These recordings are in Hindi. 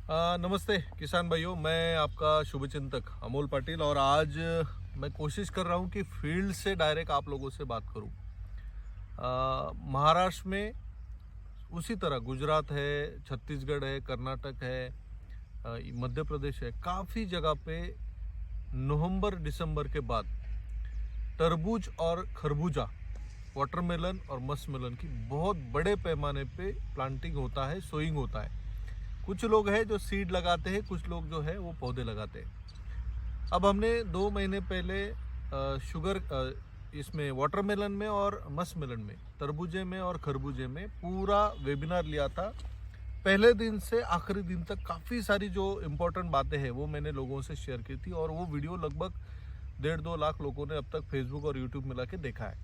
नमस्ते किसान भाइयों, मैं आपका शुभचिंतक अमोल पाटिल और आज मैं कोशिश कर रहा हूं कि फील्ड से डायरेक्ट आप लोगों से बात करूं। महाराष्ट्र में उसी तरह गुजरात है, छत्तीसगढ़ है, कर्नाटक है, मध्य प्रदेश है, काफ़ी जगह पे नवंबर दिसंबर के बाद तरबूज और खरबूजा, वाटरमेलन और मस्कमेलन की बहुत बड़े पैमाने पे प्लांटिंग होता है, सोइंग होता है। कुछ लोग हैं जो सीड लगाते हैं, कुछ लोग जो है वो पौधे लगाते हैं। अब हमने 2 महीने पहले इसमें वाटरमेलन में और मस्कमेलन में, तरबूजे में और खरबूजे में पूरा वेबिनार लिया था। पहले दिन से आखिरी दिन तक काफ़ी सारी जो इम्पोर्टेंट बातें हैं वो मैंने लोगों से शेयर की थी और वो वीडियो लगभग 1.5-2 लाख लोगों ने अब तक फेसबुक और यूट्यूब मिला के देखा है।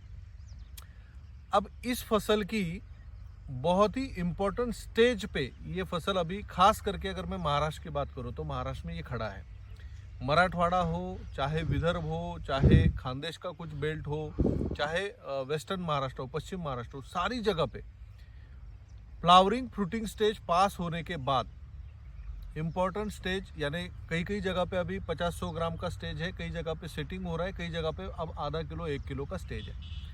अब इस फसल की बहुत ही इम्पोर्टेंट स्टेज पे ये फसल अभी, खास करके अगर मैं महाराष्ट्र की बात करूँ तो महाराष्ट्र में ये खड़ा है। मराठवाड़ा हो, चाहे विदर्भ हो, चाहे खानदेश का कुछ बेल्ट हो, चाहे वेस्टर्न महाराष्ट्र हो, पश्चिम महाराष्ट्र हो, सारी जगह पे फ्लावरिंग फ्रूटिंग स्टेज पास होने के बाद इम्पोर्टेंट स्टेज, यानी कई कई जगह पे अभी 50-100 ग्राम का स्टेज है, कई जगह पे सेटिंग हो रहा है, कई जगह पे अब आधा किलो 1 किलो का स्टेज है।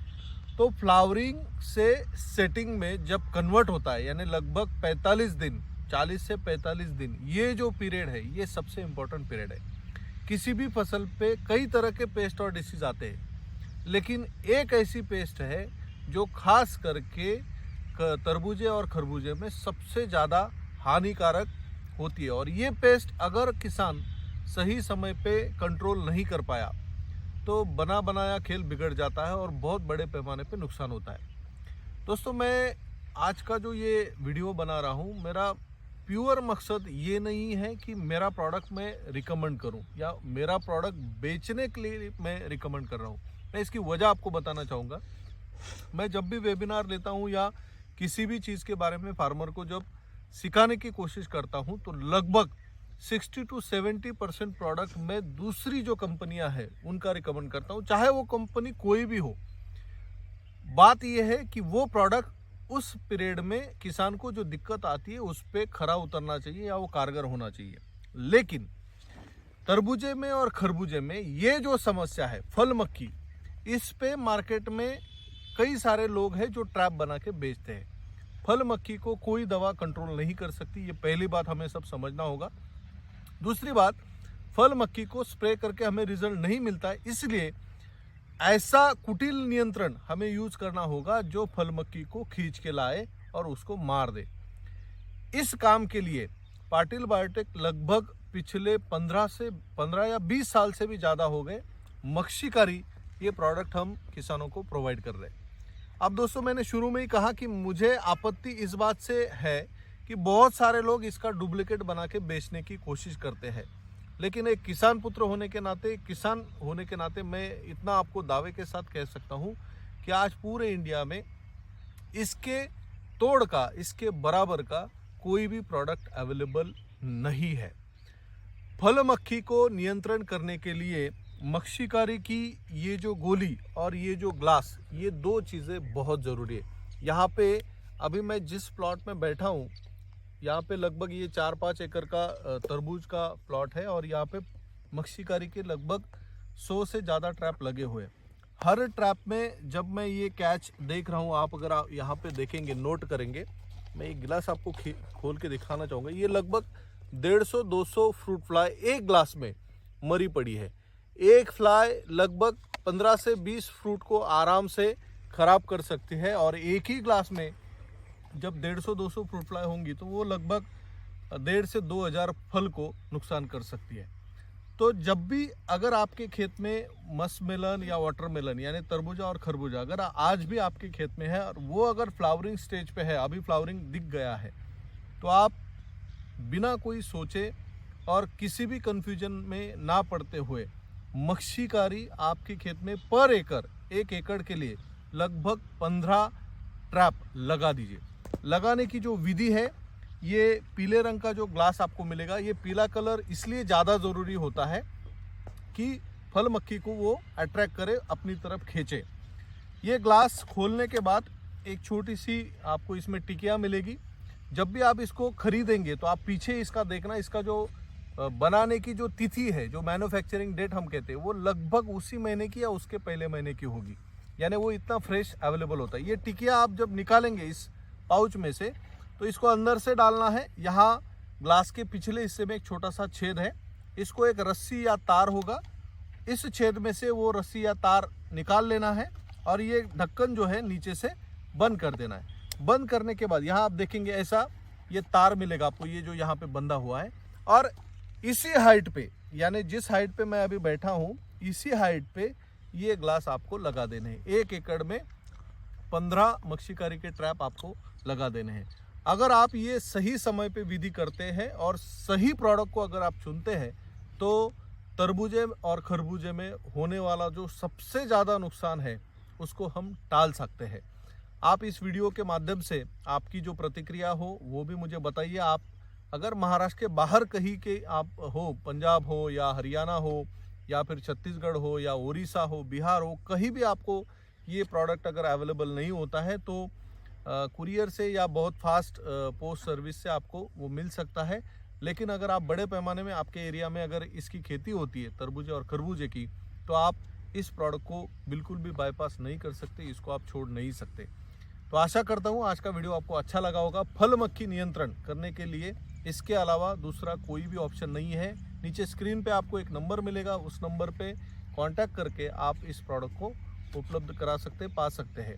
तो फ्लावरिंग से सेटिंग में जब कन्वर्ट होता है, यानी लगभग 45 दिन, 40 से 45 दिन, ये जो पीरियड है ये सबसे इम्पोर्टेंट पीरियड है। किसी भी फसल पे कई तरह के पेस्ट और डिसीज आते हैं, लेकिन एक ऐसी पेस्ट है जो खास करके तरबूजे और खरबूजे में सबसे ज़्यादा हानिकारक होती है। और ये पेस्ट अगर किसान सही समय पे कंट्रोल नहीं कर पाया तो बना बनाया खेल बिगड़ जाता है और बहुत बड़े पैमाने पे नुकसान होता है। दोस्तों, मैं आज का जो ये वीडियो बना रहा हूँ, मेरा प्योर मकसद ये नहीं है कि मेरा प्रोडक्ट मैं रिकमेंड करूँ या मेरा प्रोडक्ट बेचने के लिए मैं रिकमेंड कर रहा हूँ। मैं इसकी वजह आपको बताना चाहूँगा। मैं जब भी वेबिनार लेता हूँ या किसी भी चीज़ के बारे में फार्मर को जब सिखाने की कोशिश करता हूँ तो लगभग 60 to 70% प्रोडक्ट मैं दूसरी जो कंपनियां हैं उनका रिकमेंड करता हूं, चाहे वो कंपनी कोई भी हो। बात यह है कि वो प्रोडक्ट उस पीरियड में किसान को जो दिक्कत आती है उस पर खरा उतरना चाहिए या वो कारगर होना चाहिए। लेकिन तरबूजे में और खरबूजे में ये जो समस्या है फल मक्खी, इस पे मार्केट में कई सारे लोग हैं जो ट्रैप बना के बेचते हैं। फल मक्खी को कोई दवा कंट्रोल नहीं कर सकती, ये पहली बात हमें सब समझना होगा। दूसरी बात, फल मक्खी को स्प्रे करके हमें रिजल्ट नहीं मिलता है, इसलिए ऐसा कुटिल नियंत्रण हमें यूज करना होगा जो फल मक्खी को खींच के लाए और उसको मार दे। इस काम के लिए पाटिल बायोटेक लगभग पिछले 15 या 20 साल से भी ज़्यादा हो गए मक्षिकारी ये प्रोडक्ट हम किसानों को प्रोवाइड कर रहे हैं। अब दोस्तों, मैंने शुरू में ही कहा कि मुझे आपत्ति इस बात से है कि बहुत सारे लोग इसका डुप्लीकेट बना के बेचने की कोशिश करते हैं। लेकिन एक किसान पुत्र होने के नाते, किसान होने के नाते मैं इतना आपको दावे के साथ कह सकता हूँ कि आज पूरे इंडिया में इसके तोड़ का, इसके बराबर का कोई भी प्रोडक्ट अवेलेबल नहीं है। फल मक्खी को नियंत्रण करने के लिए मक्षिकारी की ये जो गोली और ये जो ग्लास, ये 2 चीज़ें बहुत ज़रूरी है। यहाँ पे अभी मैं जिस प्लॉट में बैठा हूँ, यहाँ पे लगभग ये 4-5 एकड़ का तरबूज का प्लॉट है और यहाँ पे मक्षिकारी के लगभग 100 से ज़्यादा ट्रैप लगे हुए हैं। हर ट्रैप में जब मैं ये कैच देख रहा हूँ, आप अगर आप यहाँ पे देखेंगे, नोट करेंगे, मैं एक गिलास आपको खोल के दिखाना चाहूँगा। ये लगभग 150-200 फ्रूट फ्लाई एक ग्लास में मरी पड़ी है। एक फ्लाई लगभग 15 से 20 फ्रूट को आराम से खराब कर सकती है और एक ही ग्लास में जब 150-200 फ्रूट फ्लाई होंगी तो वो लगभग 1,500 से 2,000 फल को नुकसान कर सकती है। तो जब भी अगर आपके खेत में मस्कमेलन या वाटरमेलन यानी तरबूजा और खरबूजा अगर आज भी आपके खेत में है और वो अगर फ्लावरिंग स्टेज पे है, अभी फ्लावरिंग दिख गया है, तो आप बिना कोई सोचे और किसी भी कंफ्यूजन में ना पड़ते हुए मक्षिकारी आपके खेत में पर एकड़, 1 एकड़ के लिए लगभग 15 ट्रैप लगा दीजिए। लगाने की जो विधि है, ये पीले रंग का जो ग्लास आपको मिलेगा, ये पीला कलर इसलिए ज़्यादा ज़रूरी होता है कि फल मक्खी को वो अट्रैक्ट करे, अपनी तरफ खींचे। ये ग्लास खोलने के बाद एक छोटी सी आपको इसमें टिकिया मिलेगी। जब भी आप इसको खरीदेंगे तो आप पीछे इसका देखना, इसका जो बनाने की जो तिथि है, जो मैन्युफैक्चरिंग डेट हम कहते हैं, वो लगभग उसी महीने की या उसके पहले महीने की होगी, यानी वो इतना फ्रेश अवेलेबल होता है। ये टिकिया आप जब निकालेंगे इस पाउच में से, तो इसको अंदर से डालना है। यहाँ ग्लास के पिछले हिस्से में एक छोटा सा छेद है, इसको एक रस्सी या तार होगा, इस छेद में से वो रस्सी या तार निकाल लेना है और ये ढक्कन जो है नीचे से बंद कर देना है। बंद करने के बाद यहाँ आप देखेंगे ऐसा ये तार मिलेगा आपको, ये जो यहाँ पे बंधा हुआ है, और इसी हाइट पे, यानी जिस हाइट पे मैं अभी बैठा हूँ, इसी हाइट पे ये ग्लास आपको लगा देने हैं। 1 एकड़ में 15 मच्छीकारी के ट्रैप आपको लगा देने हैं। अगर आप ये सही समय पे विधि करते हैं और सही प्रोडक्ट को अगर आप चुनते हैं, तो तरबूजे और खरबूजे में होने वाला जो सबसे ज़्यादा नुकसान है उसको हम टाल सकते हैं। आप इस वीडियो के माध्यम से आपकी जो प्रतिक्रिया हो वो भी मुझे बताइए। आप अगर महाराष्ट्र के बाहर कहीं के आप हो, पंजाब हो या हरियाणा हो या फिर छत्तीसगढ़ हो या उड़ीसा हो, बिहार हो, कहीं भी आपको ये प्रोडक्ट अगर अवेलेबल नहीं होता है तो कुरियर से या बहुत फास्ट पोस्ट सर्विस से आपको वो मिल सकता है। लेकिन अगर आप बड़े पैमाने में आपके एरिया में अगर इसकी खेती होती है तरबूजे और खरबूजे की, तो आप इस प्रोडक्ट को बिल्कुल भी बाईपास नहीं कर सकते, इसको आप छोड़ नहीं सकते। तो आशा करता हूँ आज का वीडियो आपको अच्छा लगा होगा। फल मक्खी नियंत्रण करने के लिए इसके अलावा दूसरा कोई भी ऑप्शन नहीं है। नीचे स्क्रीन पे आपको एक नंबर मिलेगा, उस नंबर पे कांटेक्ट करके आप इस प्रोडक्ट को उपलब्ध करा सकते, पा सकते हैं।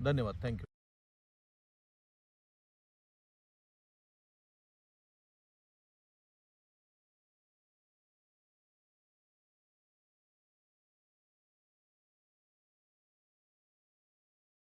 धन्यवाद, थैंक यू।